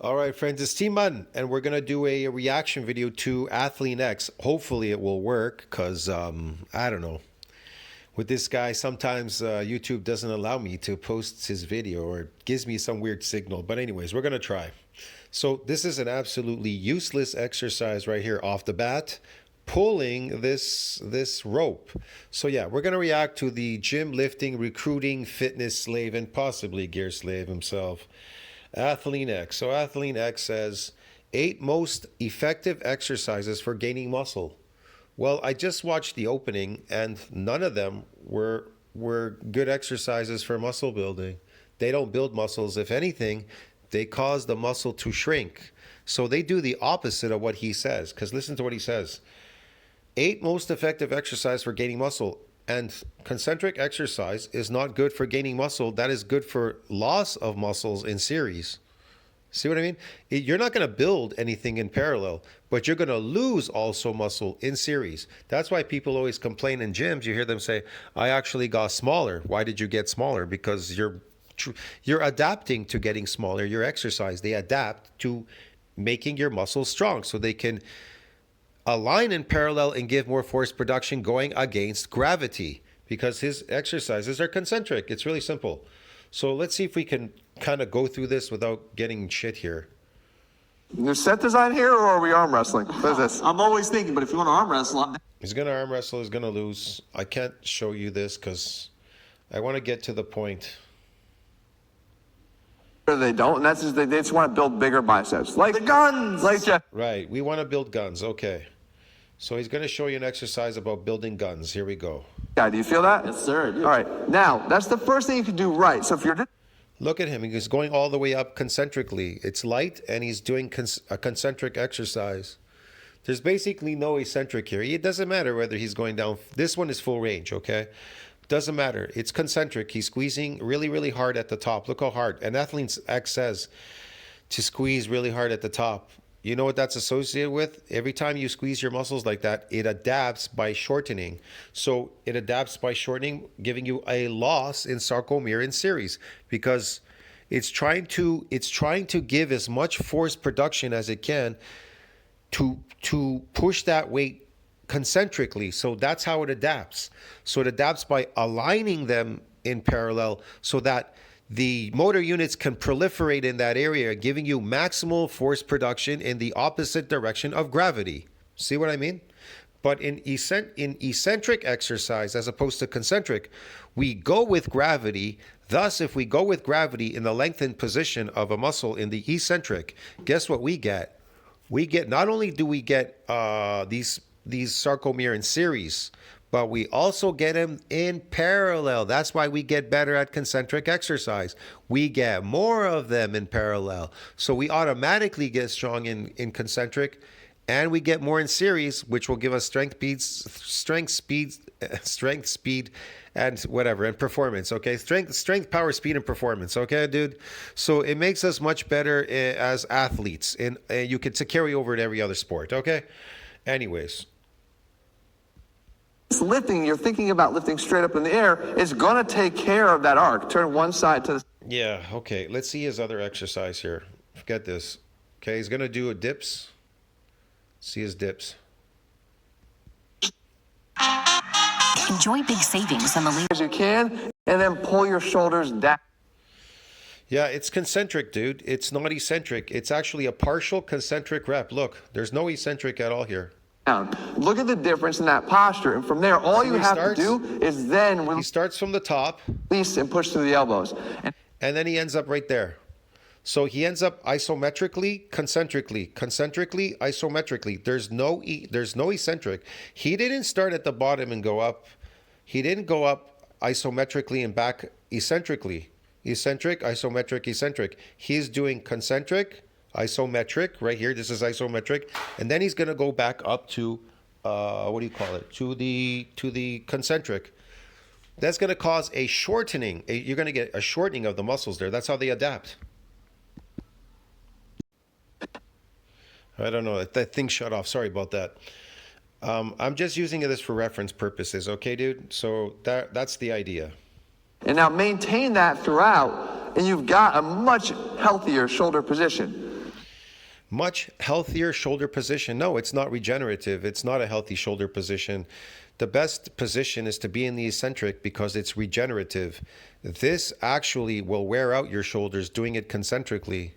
All right, friends, it's Team Mun, and we're going to do a reaction video to Athlean-X. Hopefully it will work, because, I don't know. With this guy, sometimes YouTube doesn't allow me to post his video, or it gives me some weird signal. But anyways, we're going to try. So this is an absolutely useless exercise right here off the bat, pulling this rope. So yeah, we're going to react to the gym lifting, recruiting, fitness slave, and possibly gear slave himself, Athlean-X. So Athlean-X says 8 most effective exercises for gaining muscle. Well, I just watched the opening and none of them were good exercises for muscle building. They don't build muscles. If anything, they cause the muscle to shrink. So they do the opposite of what he says, because listen to what he says. 8 most effective exercise for gaining muscle. And concentric exercise is not good for gaining muscle. That is good for loss of muscles in series. See what I mean? You're not going to build anything in parallel, but you're going to lose also muscle in series. That's why people always complain in gyms. You hear them say, I actually got smaller. Why did you get smaller? Because you're adapting to getting smaller. Your exercise, they adapt to making your muscles strong so they can align in parallel and give more force production going against gravity, because his exercises are concentric. It's really simple. So let's see if we can kind of go through this without getting shit here. New set design here, or are we arm wrestling? What is this? I'm always thinking, but if you want to arm wrestle, He's going to arm wrestle. He's going to lose. I can't show you this because I want to get to the point. They don't, and that's just, they just want to build bigger biceps. Like the guns! Like Jeff. Right. We want to build guns. Okay. So he's going to show you an exercise about building guns. Here we go. Yeah, do you feel that? yes, sir. All right. Now, that's the first thing you can do right. So if you're... Look at him. He's going all the way up concentrically. It's light, and he's doing a concentric exercise. There's basically no eccentric here. It doesn't matter whether he's going down. This one is full range, okay? Doesn't matter. It's concentric. He's squeezing really, really hard at the top. Look how hard. And Athlean-X says to squeeze really hard at the top. You know what that's associated with? Every time you squeeze your muscles like that, it adapts by shortening. So it adapts by shortening, giving you a loss in sarcomere in series, because it's trying to give as much force production as it can to push that weight concentrically. So that's how it adapts. So it adapts by aligning them in parallel so that the motor units can proliferate in that area, giving you maximal force production in the opposite direction of gravity. See what I mean? But in eccentric exercise, as opposed to concentric, we go with gravity. Thus, if we go with gravity in the lengthened position of a muscle in the eccentric, guess what we get? We get, not only do we get these sarcomere in series, but we also get them in parallel. That's why we get better at concentric exercise. We get more of them in parallel. So we automatically get strong in concentric, and we get more in series, which will give us strength, speed, and whatever, and performance, okay? Strength, power, speed, and performance, okay, dude? So it makes us much better as athletes, and you can carry over to every other sport, okay? Anyways. Lifting, you're thinking about lifting straight up in the air, it's going to take care of that arc. Turn one side to the... Yeah, okay. Let's see his other exercise here. Forget this. Okay, he's going to do a dips. See his dips. Enjoy big savings on the lead as you can, and then pull your shoulders down. Yeah, it's concentric, dude. It's not eccentric. It's actually a partial concentric rep. Look, there's no eccentric at all here. Look at the difference in that posture, and from there, all you have to do is then he starts from the top, release and push through the elbows, and then he ends up right there. So he ends up isometrically, concentrically, isometrically. There's no eccentric. He didn't start at the bottom and go up. He didn't go up isometrically and back eccentrically. Eccentric, isometric, eccentric. He's doing concentric, isometric right here. This is isometric, and then he's going to go back up to what do you call it, to the concentric. That's going to cause a shortening. You're going to get a shortening of the muscles there. That's how they adapt. I don't know, that thing shut off. Sorry about that. I'm just using this for reference purposes, okay, dude? So that's the idea. And now maintain that throughout, and you've got a much healthier shoulder position. Much healthier shoulder position. No, it's not regenerative. It's not a healthy shoulder position. The best position is to be in the eccentric because it's regenerative. This actually will wear out your shoulders doing it concentrically.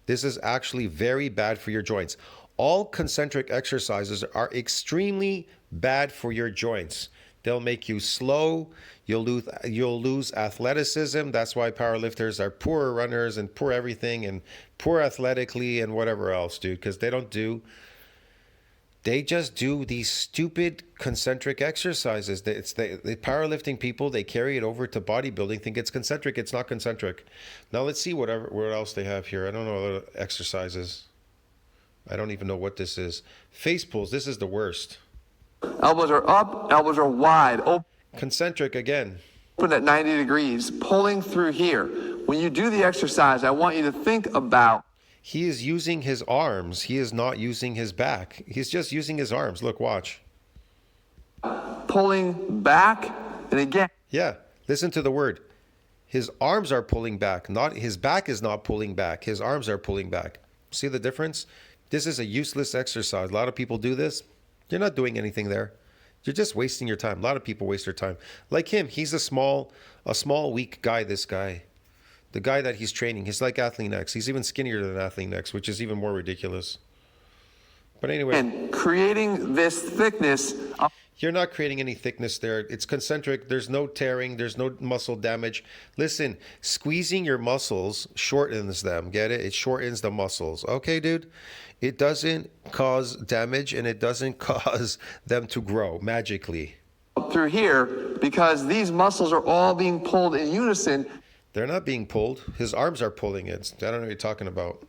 This is actually very bad for your joints. All concentric exercises are extremely bad for your joints. They'll make you slow. You'll lose athleticism. That's why powerlifters are poor runners and poor everything and poor athletically and whatever else, dude, because they just do these stupid concentric exercises. It's the powerlifting people, they carry it over to bodybuilding, think it's concentric. It's not concentric. Now let's see what else they have here. I don't know other exercises. I don't even know what this is. Face pulls. This is the worst. Elbows are up, elbows are wide, Concentric again. open at 90 degrees, pulling through here. When you do the exercise, I want you to think about. He is using his arms. He is not using his back. He's just using his arms. Look, watch. Pulling back, and again. Yeah, listen to the word. His arms are pulling back. Not his back is not pulling back. His arms are pulling back. See the difference? This is a useless exercise. A lot of people do this. You're not doing anything there. You're just wasting your time. A lot of people waste their time. Like him, he's a small, weak guy, this guy. The guy that he's training, he's like Athlean-X. He's even skinnier than Athlean-X, which is even more ridiculous. But anyway. And creating this thickness. You're not creating any thickness there. It's concentric. There's no tearing. There's no muscle damage. Listen, squeezing your muscles shortens them. Get it? It shortens the muscles. Okay, dude? It doesn't cause damage and it doesn't cause them to grow magically. Through here, because these muscles are all being pulled in unison. They're not being pulled. His arms are pulling it. I don't know what you're talking about.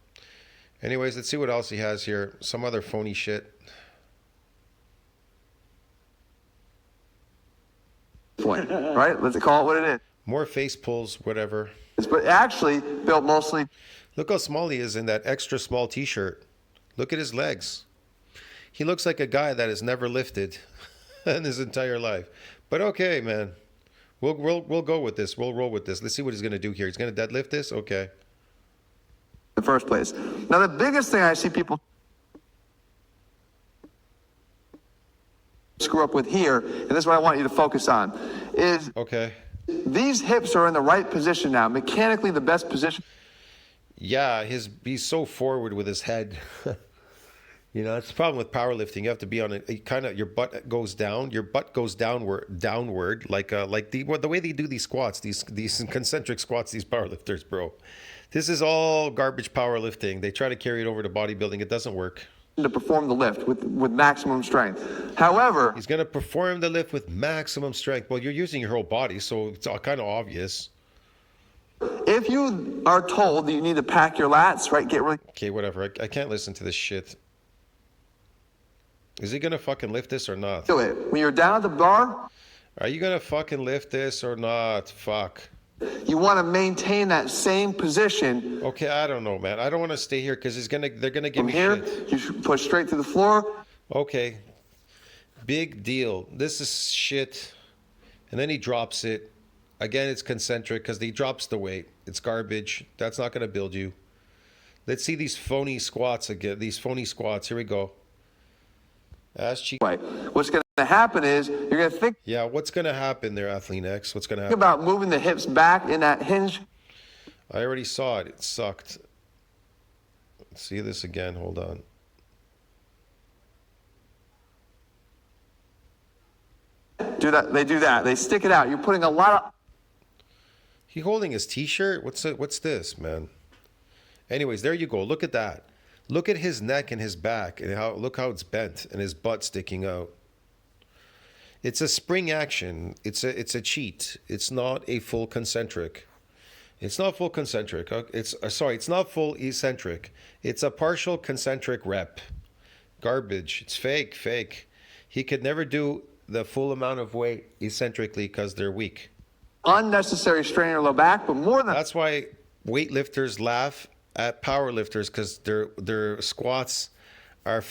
Anyways, let's see what else he has here. Some other phony shit. Point, right? Let's call it what it is. More face pulls, whatever. But actually built mostly. Look how small he is in that extra small t-shirt. Look at his legs. He looks like a guy that has never lifted in his entire life. But okay, man. We'll go with this. We'll roll with this. Let's see what he's going to do here. He's going to deadlift this? Okay. In the first place. Now, the biggest thing I see people screw up with here, and this is what I want you to focus on, is okay. These hips are in the right position now, mechanically the best position. Yeah, he's so forward with his head. You know, it's the problem with powerlifting. You have to be on it. Kind of, your butt goes down. Your butt goes downward, like the way they do these squats, these concentric squats, these powerlifters, bro. This is all garbage powerlifting. They try to carry it over to bodybuilding. It doesn't work. To perform the lift with maximum strength. However, he's going to perform the lift with maximum strength. Well, you're using your whole body, so it's all kind of obvious. If you are told that you need to pack your lats, right, get really... Okay, whatever. I can't listen to this shit. Is he going to fucking lift this or not? Do it. When you're down at the bar... Are you going to fucking lift this or not? Fuck. You want to maintain that same position. Okay, I don't know, man. I don't want to stay here because they're going to give me here, shit. You should push straight to the floor. Okay. Big deal. This is shit. And then he drops it. Again, it's concentric because he drops the weight. It's garbage. That's not going to build you. Let's see these phony squats again. These phony squats. Here we go. That's cheap. Right. What's going to happen is you're going to think. Yeah, what's going to happen there, Athlean-X? What's going to happen? Think about moving the hips back in that hinge. I already saw it. It sucked. Let's see this again. Hold on. Do that. They do that. They stick it out. You're putting a lot of. He holding his t-shirt? What's this, man? Anyways, there you go. Look at that. Look at his neck and his back and look how it's bent and his butt sticking out. It's a spring action. It's a cheat. It's not a full concentric. It's not full concentric. It's not full eccentric. It's a partial concentric rep. Garbage. It's fake. He could never do the full amount of weight eccentrically because they're weak. Unnecessary strain in your low back, but more than that's why weightlifters laugh at powerlifters because their squats are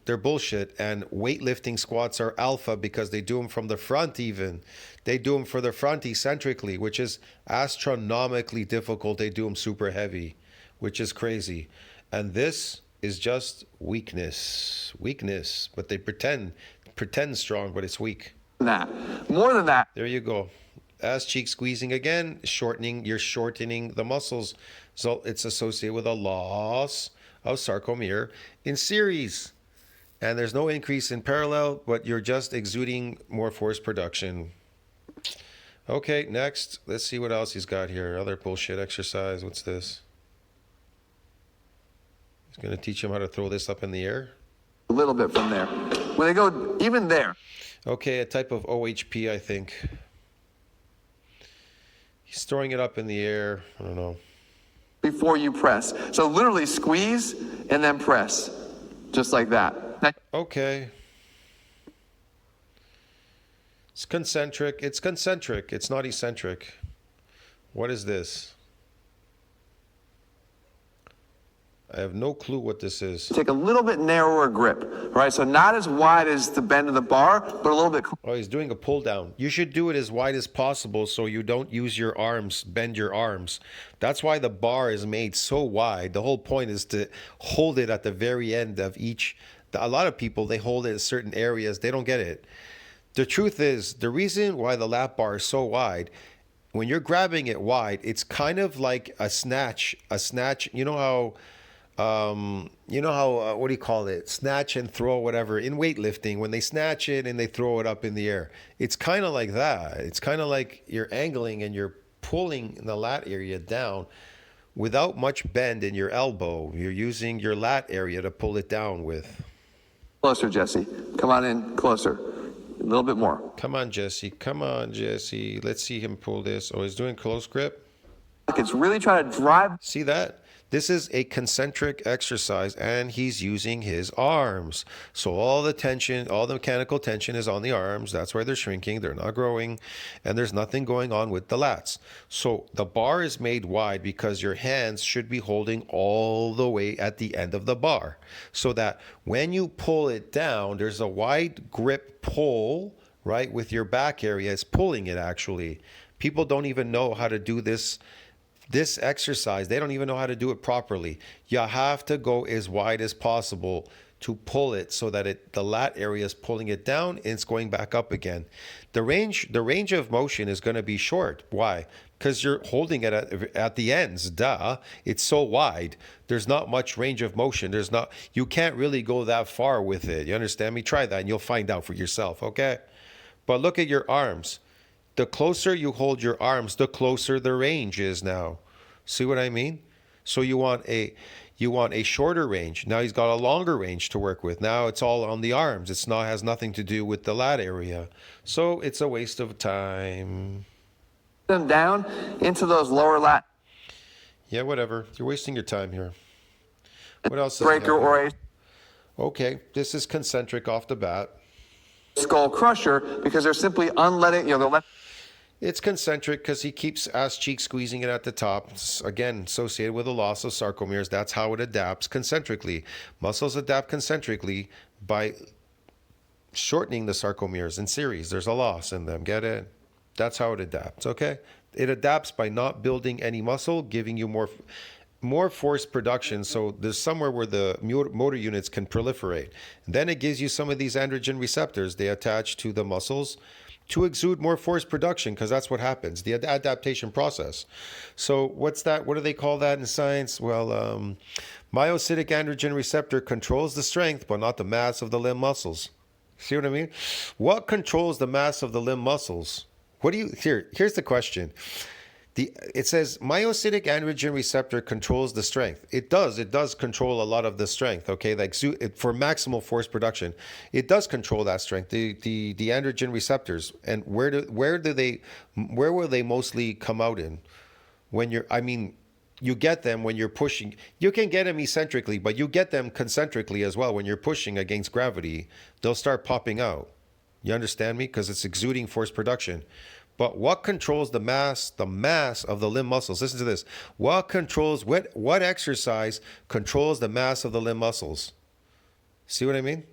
they're bullshit, and weightlifting squats are alpha because they do them from the front. Even they do them for the front eccentrically, which is astronomically difficult. They do them super heavy, which is crazy. And this is just weakness. Weakness. But they pretend strong, but it's weak. More than that. There you go. Ass cheek squeezing again, you're shortening the muscles. So it's associated with a loss of sarcomere in series. And there's no increase in parallel, but you're just exuding more force production. Okay, next. Let's see what else he's got here. Other bullshit exercise. What's this? He's going to teach him how to throw this up in the air. A little bit from there. When they go even there. Okay, a type of OHP, I think. He's throwing it up in the air. I don't know. Before you press. So literally squeeze and then press. Just like that. Now, okay. It's concentric. It's concentric. It's not eccentric. What is this? I have no clue what this is. take a little bit narrower grip. Right? So not as wide as the bend of the bar, but a little bit. Oh, he's doing a pull down. You should do it as wide as possible so you don't use your arms, bend your arms. That's why the bar is made so wide. The whole point is to hold it at the very end of each. A lot of people, they hold it in certain areas. They don't get it. The truth is, the reason why the lap bar is so wide, when you're grabbing it wide, it's kind of like a snatch. You know how what do you call it? Snatch and throw, whatever. In weightlifting, when they snatch it and they throw it up in the air, it's kind of like that. It's kind of like you're angling and you're pulling the lat area down without much bend in your elbow. You're using your lat area to pull it down with. Closer, Jesse. Come on in closer. A little bit more. Come on, Jesse. Come on, Jesse. Let's see him pull this. Oh, he's doing close grip. It's really trying to drive. See that? This is a concentric exercise, and he's using his arms. So all the tension, all the mechanical tension is on the arms. That's why they're shrinking. They're not growing, and there's nothing going on with the lats. So the bar is made wide because your hands should be holding all the way at the end of the bar, so that when you pull it down, there's a wide grip pull, right, with your back area. It's pulling it, actually. People don't even know how to do this exercise. They don't even know how to do it properly. You have to go as wide as possible to pull it so that the lat area is pulling it down and it's going back up again. The range of motion is going to be short. Why? Because you're holding it at the ends. Duh. It's so wide. There's not much range of motion. You can't really go that far with it. You understand me? Try that and you'll find out for yourself, okay? But look at your arms. The closer you hold your arms, the closer the range is now. See what I mean? So you want a shorter range. Now he's got a longer range to work with. Now it's all on the arms. Has nothing to do with the lat area. So it's a waste of time. Them down into those lower lat. Yeah, whatever. You're wasting your time here. What else? Breaker or a Okay, this is concentric off the bat. skull crusher because they're simply unletting. They'll let. It's concentric because he keeps ass cheek squeezing it at the top. It's, again, associated with a loss of sarcomeres. That's how it adapts concentrically. Muscles adapt concentrically by shortening the sarcomeres in series. There's a loss in them. Get it? That's how it adapts, okay? It adapts by not building any muscle, giving you more force production, so there's somewhere where the motor units can proliferate. And then it gives you some of these androgen receptors. They attach to the muscles to exude more force production, because that's what happens, the adaptation process. So what's that? What do they call that in science? Well, myocytic androgen receptor controls the strength, but not the mass of the limb muscles. See what I mean? What controls the mass of the limb muscles? Here's the question. It says myocytic androgen receptor controls the strength. It does control a lot of the strength, okay? Like for maximal force production, it does control that strength. The androgen receptors. And where will they mostly come out in? You get them when you're pushing. You can get them eccentrically, but you get them concentrically as well. When you're pushing against gravity, they'll start popping out. You understand me? Because it's exuding force production. But what controls the mass of the limb muscles? Listen to this. What exercise controls the mass of the limb muscles? See what I mean?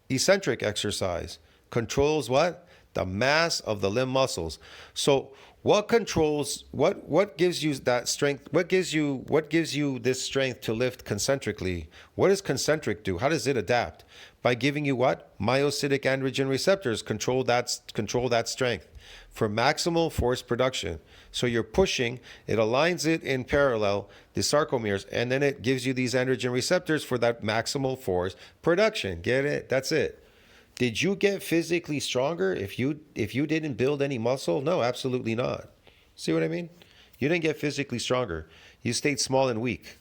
Eccentric exercise controls what? The mass of the limb muscles. So What controls what gives you that strength? What gives you this strength to lift concentrically? What does concentric do? How does it adapt? By giving you what? Myocytic androgen receptors control that strength for maximal force production. So you're pushing, it aligns it in parallel, the sarcomeres, and then it gives you these androgen receptors for that maximal force production. Get it? That's it. Did you get physically stronger if you didn't build any muscle? No, absolutely not. See what I mean? You didn't get physically stronger. You stayed small and weak.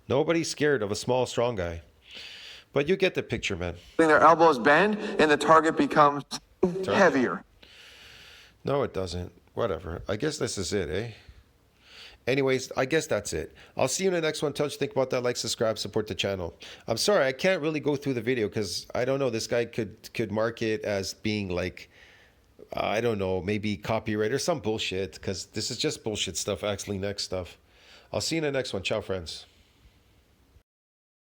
Nobody's scared of a small, strong guy. But you get the picture, man. Their elbows bend and the target becomes heavier. No, it doesn't. Whatever. I guess this is it, eh? Anyways, I guess that's it. I'll see you in the next one. Tell us what you think about that. Like, subscribe, support the channel. I'm sorry, I can't really go through the video because I don't know. This guy could mark it as being like, I don't know, maybe copyright or some bullshit because this is just bullshit stuff, Athlean-X stuff. I'll see you in the next one. Ciao, friends.